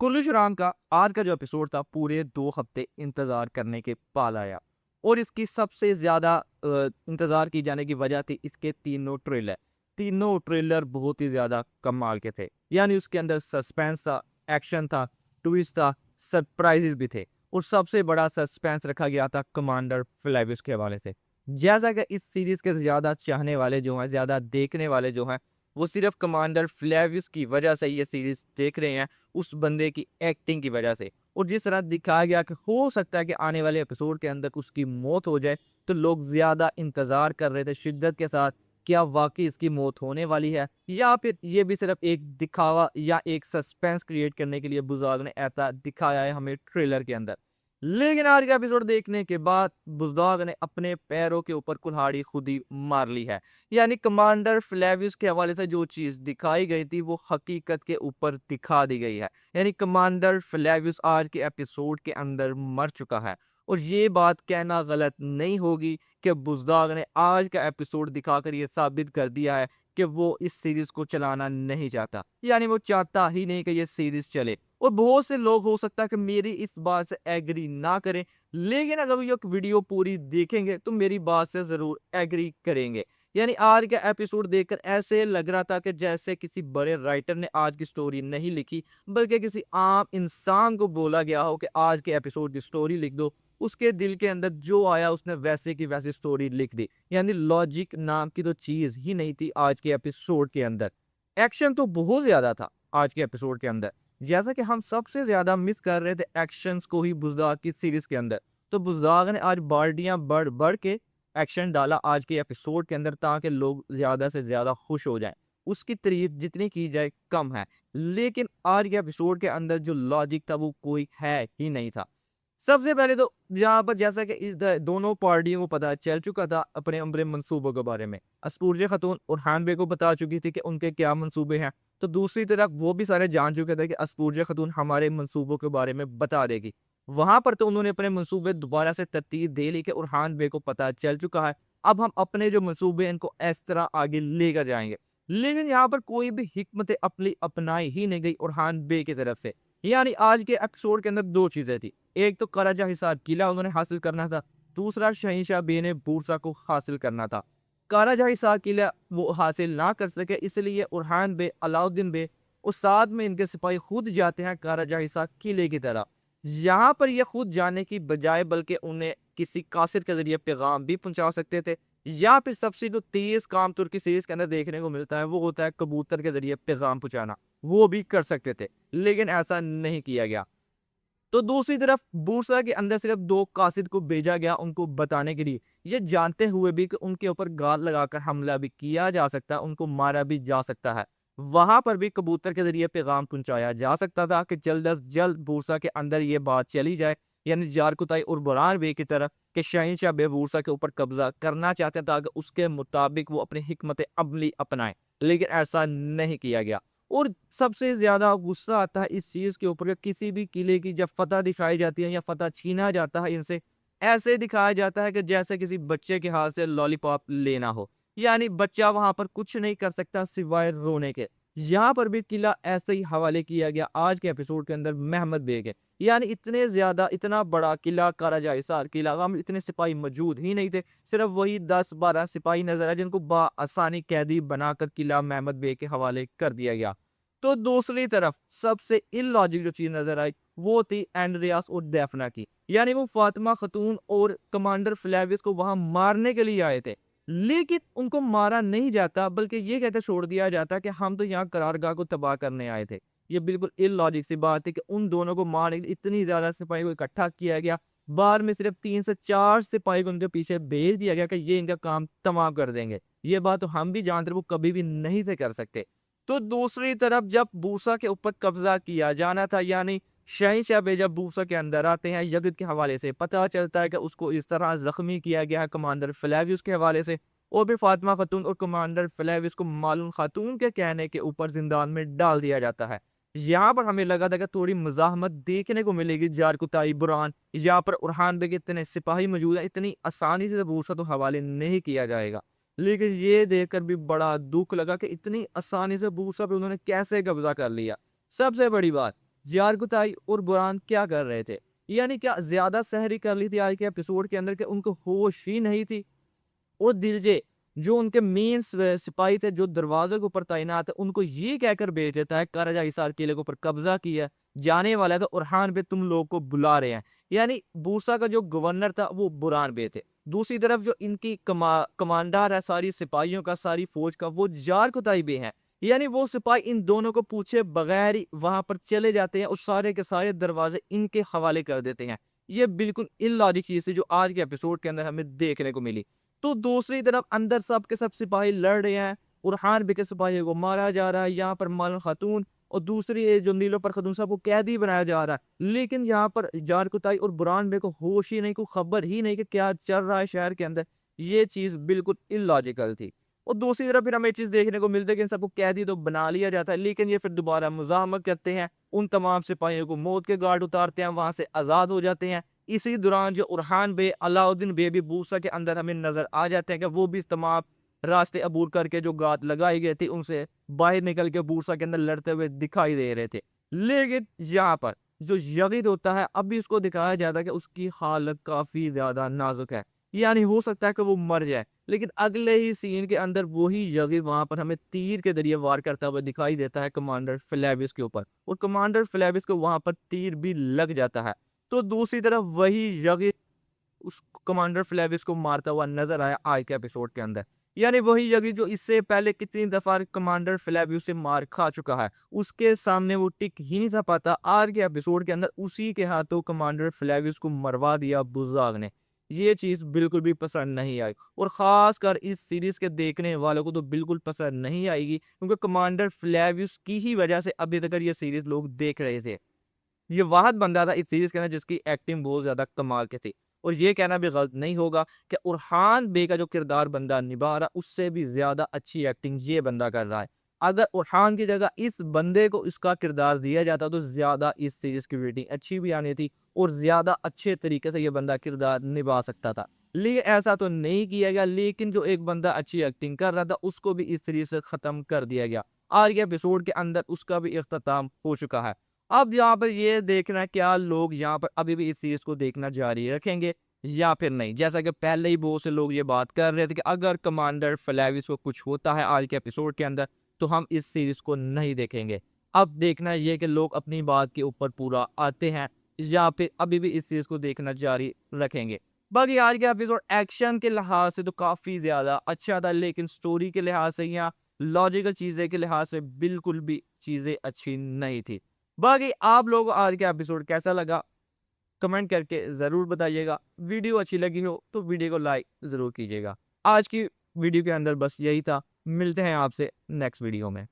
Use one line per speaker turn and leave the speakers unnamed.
कुल्लू शराम का आज का जो एपिसोड था पूरे 2 हफ्ते इंतज़ार करने के बाद आया और इसकी सबसे ज़्यादा इंतज़ार की जाने की वजह थी इसके तीनों ट्रेलर। तीनों ट्रेलर बहुत ही ज़्यादा कमाल के थे। यानी उसके अंदर सस्पेंस था, एक्शन था, ट्विस्ट था, सरप्राइज़ेज़ भी थे और सबसे बड़ा सस्पेंस रखा गया था कमांडर फ्लेविस के हवाले से। जैसा कि इस सीरीज़ के ज़्यादा चाहने वाले जो हैं, ज़्यादा देखने वाले जो हैं, वो सिर्फ़ कमांडर फ्लेविस की वजह से ये सीरीज़ देख रहे हैं। उस बंदे की एक्टिंग की वजह से और जिस तरह दिखाया गया कि हो सकता है कि आने वाले एपिसोड के अंदर उसकी मौत हो जाए, तो लोग ज़्यादा इंतज़ार कर रहे थे शिद्दत के साथ, क्या वाक़ई इसकी मौत होने वाली है या फिर ये भी सिर्फ़ एक दिखावा या एक सस्पेंस क्रिएट करने के लिए बुज़दाग ने ऐसा दिखाया है हमें ट्रेलर के अंदर। लेकिन आज का एपिसोड देखने के बाद बुज़दाग ने अपने पैरों के ऊपर कुल्हाड़ी खुद ही मार ली है। यानी कमांडर फ्लेवियस के हवाले से जो चीज़ दिखाई गई थी वो हकीकत के ऊपर दिखा दी गई है। यानी कमांडर फ्लेवियस आज के एपिसोड के अंदर मर चुका है और ये बात कहना गलत नहीं होगी कि बुज़दाग ने आज का एपिसोड दिखाकर ये साबित कर दिया है कि वो इस सीरीज़ को चलाना नहीं चाहता। यानी वो चाहता ही नहीं कि ये सीरीज़ चले और बहुत से लोग हो सकता है कि मेरी इस बात से एग्री ना करें, लेकिन अगर ये वीडियो पूरी देखेंगे तो मेरी बात से ज़रूर एग्री करेंगे। यानी आज का एपिसोड देखकर ऐसे लग रहा था कि जैसे किसी बड़े राइटर ने आज की स्टोरी नहीं लिखी, बल्कि किसी आम इंसान को बोला गया हो कि आज के एपिसोड की स्टोरी लिख दो। उसके दिल के अंदर जो आया उसने वैसे की वैसी स्टोरी लिख दी। यानी लॉजिक नाम की तो चीज़ ही नहीं थी आज के एपिसोड के अंदर। एक्शन तो बहुत ज़्यादा था आज के एपिसोड के अंदर। जैसा कि हम सबसे ज़्यादा मिस कर रहे थे एक्शंस को ही बुज़दाग की सीरीज़ के अंदर। तो बुज़दाग ने आज बाल्टियाँ बढ़-बढ़ के एक्शन डाला आज के एपिसोड के अंदर ताकि लोग ज़्यादा से ज़्यादा खुश हो जाएँ। उसकी तारीफ़ जितनी की जाए कम है। लेकिन आज के एपिसोड के अंदर जो लॉजिक था वो कोई है ही नहीं था। सबसे पहले तो यहाँ पर जैसा कि इस द दोनों पार्टियों को पता चल चुका था अपने-अपने मंसूबों के बारे में। अस्पूर्जा खातून और हान बे को बता चुकी थी कि उनके क्या मंसूबे हैं। तो दूसरी तरफ वो भी सारे जान चुके थे कि अस्पूर्जा खातून हमारे मंसूबों के बारे में बता देगी। वहाँ पर तो उन्होंने अपने मंसूबे दोबारा से तरतीब दे ली कि उरहान बे को पता चल चुका है। अब हम अपने जो मंसूबे हैं इनको इस तरह आगे लेकर जाएँगे। लेकिन यहाँ पर कोई भी हिकमत अमली अपनाई ही नहीं गई उरहान बे की तरफ से। यानी आज के एपिसोड के अंदर 2 चीज़ें थी। एक तो कराजा हिसार किला उन्होंने हासिल करना था, दूसरा शहंशाह बे ने बूरसा को हासिल करना था। काराजा हिसार किला वो हासिल ना कर सके इसलिए उरहान बे, अलाउद्दीन बे और साथ में इनके सिपाही खुद जाते हैं काराजा हिसार किले की तरफ। यहाँ पर ये खुद जाने की बजाय बल्कि उन्हें किसी कासिद के ज़रिए पैगाम भी पहुँचा सकते थे या फिर सबसे जो तेज़ काम तुर्की सीरीज़ के अंदर देखने को मिलता है वो होता है कबूतर के ज़रिए पैगाम पहुँचाना, वो भी कर सकते थे, लेकिन ऐसा नहीं किया गया। तो दूसरी तरफ बूरसा के अंदर सिर्फ 2 कासिद को भेजा गया उनको बताने के लिए, ये जानते हुए भी कि उनके ऊपर गाद लगाकर हमला भी किया जा सकता है, उनको मारा भी जा सकता है। वहाँ पर भी कबूतर के ज़रिए पैगाम पहुँचाया जा सकता था कि जल्द अज़ जल्द बूरसा के अंदर ये बात चली जाए, यानी जारकुताई और बुरहान बे की तरफ कि शहंशाह बे बूरसा के ऊपर कब्ज़ा करना चाहते हैं ताकि उसके मुताबिक वो अपनी हिकमत अमली अपनाएँ, लेकिन ऐसा नहीं किया गया। और सबसे ज़्यादा गुस्सा आता है इस चीज़ के ऊपर कि किसी भी किले की जब फ़तह दिखाई जाती है या फ़तह छीना जाता है इनसे, ऐसे दिखाया जाता है कि जैसे किसी बच्चे के हाथ से लॉलीपॉप लेना हो। यानी बच्चा वहाँ पर कुछ नहीं कर सकता सिवाय रोने के। यहाँ पर भी किला ऐसे ही हवाले किया गया आज के एपिसोड के अंदर महमद बे के। यानी इतने ज़्यादा इतना बड़ा किला काराजा हिसार किला वहाँ में इतने सिपाही मौजूद ही नहीं थे। सिर्फ वही 10-12 सिपाही नज़र आए जिनको बआसानी कैदी बनाकर किला महमद बे के हवाले कर दिया गया। तो दूसरी तरफ सबसे इलॉजिक जो चीज़ नज़र आई वो थी एंड्रियास और डेफना की। यानी वो फातिमा खातून और कमांडर फ्लेवियस को वहाँ मारने के लिए आए थे। लेकिन उनको मारा नहीं जाता बल्कि ये कहते छोड़ दिया जाता कि हम तो यहाँ करारगाह को तबाह करने आए थे। ये बिल्कुल इलॉजिक सी बात है कि उन दोनों को मारने के लिए इतनी ज़्यादा सिपाही को इकट्ठा किया गया। बाद में सिर्फ 3 से 4 सिपाही को उनके पीछे भेज दिया गया कि ये इनका काम तमाम कर देंगे। ये बात तो हम भी जानते हैं वो कभी भी नहीं थे कर सकते। तो दूसरी तरफ जब बूसा के ऊपर कब्जा किया जाना था यानी शहंशाह बे जब बूसा के अंदर आते हैं यज़िद के हवाले से पता चलता है कि उसको इस तरह ज़ख्मी किया गया है कमांडर फ्लेवियस के हवाले से और भी फातिमा खातून और कमांडर फ्लेवियस को मालूम खातून के कहने के ऊपर जिंदान में डाल दिया जाता है। यहाँ पर हमें लगा था कि थोड़ी मज़ाहमत देखने को मिलेगी जारकुताई बुरहान यहाँ पर उरहान बे के इतने सिपाही मौजूद है इतनी आसानी से बूसा तो हवाले नहीं किया जाएगा। लेकिन ये देखकर भी बड़ा दुख लगा कि इतनी आसानी से बूसा पे उन्होंने कैसे कब्जा कर लिया। सबसे बड़ी बात जारकुताई और बुरहान क्या कर रहे थे? यानी क्या ज़्यादा सहरी कर ली थी आज के एपिसोड के अंदर कि उनको होश ही नहीं थी? और दिलजे जो उनके मेन सिपाही थे जो दरवाजे के ऊपर तैनात है उनको ये कहकर भेज देता है करजा हिसार किले के ऊपर कब्जा किया जाने वाला है तो उरहान बे तुम लोग को बुला रहे हैं। यानी बूसा का जो गवर्नर था वो बुरहान बे थे। दूसरी तरफ जो इनकी कमांडर है सारी सिपाहियों का सारी फौज का वो जार कुताई बे हैं। यानी वो सिपाही इन दोनों को पूछे बगैर ही वहां पर चले जाते हैं और सारे के सारे दरवाजे इनके हवाले कर देते हैं। ये बिल्कुल इलॉजिक चीज थी जो आज के एपिसोड के अंदर हमें देखने को मिली। तो दूसरी तरफ अंदर सब के सब सिपाही लड़ रहे हैं। उरहान बे के सिपाही को मारा जा रहा है। यहाँ पर मालन खातून और दूसरी ये जो नीलो पर खातून साहब को कैदी बनाया जा रहा है। लेकिन यहाँ पर जारकुताई और बुरहान बे को होश ही नहीं, को खबर ही नहीं कि क्या चल रहा है शहर के अंदर। ये चीज बिल्कुल इलॉजिकल थी। और दूसरी तरफ फिर हमें चीज देखने को मिलती है कि इन सबको कैदी तो बना लिया जाता है लेकिन ये फिर दोबारा मुजाहमत करते हैं। उन तमाम सिपाहियों को मौत के घाट उतारते हैं, वहां से आजाद हो जाते हैं। इसी दौरान जो उरहान बे अलाउद्दीन बे भी बूसा के अंदर हमें नजर आ जाते हैं कि वो भी इस तमाम रास्ते अबूर करके जो गात लगाई गई थी उनसे बाहर निकल के बूसा के अंदर लड़ते हुए दिखाई दे रहे थे। लेकिन यहाँ पर जो यजीद होता है अब भी उसको दिखाया जाता है कि उसकी हालत काफी ज्यादा नाजुक है। यानी हो सकता है कि वो मर जाए। लेकिन अगले ही सीन के अंदर वही यजीद वहां पर हमें तीर के जरिए वार करता हुआ दिखाई देता है कमांडर फ्लेविस के ऊपर और कमांडर फ्लेविस को वहां पर तीर भी लग जाता है। तो दूसरी तरफ वही यगी उस कमांडर फ्लेविस को मारता हुआ नजर आया आज के एपिसोड के अंदर। यानी वही यगी जो इससे पहले कितनी दफा कमांडर फ्लेविस से मार खा चुका है, उसके सामने वो टिक ही नहीं था पाता। आज के एपिसोड के अंदर उसी के हाथों कमांडर फ्लेविस को मरवा दिया बुज़ाग ने। ये चीज बिल्कुल भी पसंद नहीं आई और खासकर इस सीरीज के देखने वालों को तो बिल्कुल पसंद नहीं आएगी क्योंकि कमांडर फ्लेविस की ही वजह से अभी तक ये सीरीज लोग देख रहे थे। ये वाहिद बंदा था इस सीरीज के अंदर जिसकी एक्टिंग बहुत ज्यादा कमाल की थी। और ये कहना भी गलत नहीं होगा कि उरहान बे का जो किरदार बंदा निभा रहा उससे भी ज्यादा अच्छी एक्टिंग ये बंदा कर रहा है। अगर उरहान की जगह इस बंदे को इसका किरदार दिया जाता तो ज्यादा इस सीरीज की रेटिंग अच्छी भी आनी थी और ज्यादा अच्छे तरीके से ये बंदा किरदार निभा सकता था। लेकिन ऐसा तो नहीं किया गया। लेकिन जो एक बंदा अच्छी एक्टिंग कर रहा था उसको भी इस सीरीज से खत्म कर दिया गया। आज के एपिसोड के अंदर उसका भी इख्तिताम हो चुका है। अब यहाँ पर ये देखना है क्या लोग यहाँ पर अभी भी इस सीरीज को देखना जारी रखेंगे या फिर नहीं। जैसा कि पहले ही बहुत से लोग ये बात कर रहे थे कि अगर कमांडर फ्लेविस को कुछ होता है आज के एपिसोड के अंदर तो हम इस सीरीज को नहीं देखेंगे। अब देखना ये कि लोग अपनी बात के ऊपर पूरा आते हैं या फिर अभी भी इस सीरीज को देखना जारी रखेंगे। बाकी आज के एपिसोड एक्शन के लिहाज से तो काफी ज्यादा अच्छा था लेकिन स्टोरी के लिहाज से या लॉजिकल चीजें के लिहाज से बिल्कुल भी चीजें अच्छी नहीं थी। बाकी आप लोगों को आज का एपिसोड कैसा लगा कमेंट करके ज़रूर बताइएगा। वीडियो अच्छी लगी हो तो वीडियो को लाइक ज़रूर कीजिएगा। आज की वीडियो के अंदर बस यही था। मिलते हैं आपसे नेक्स्ट वीडियो में।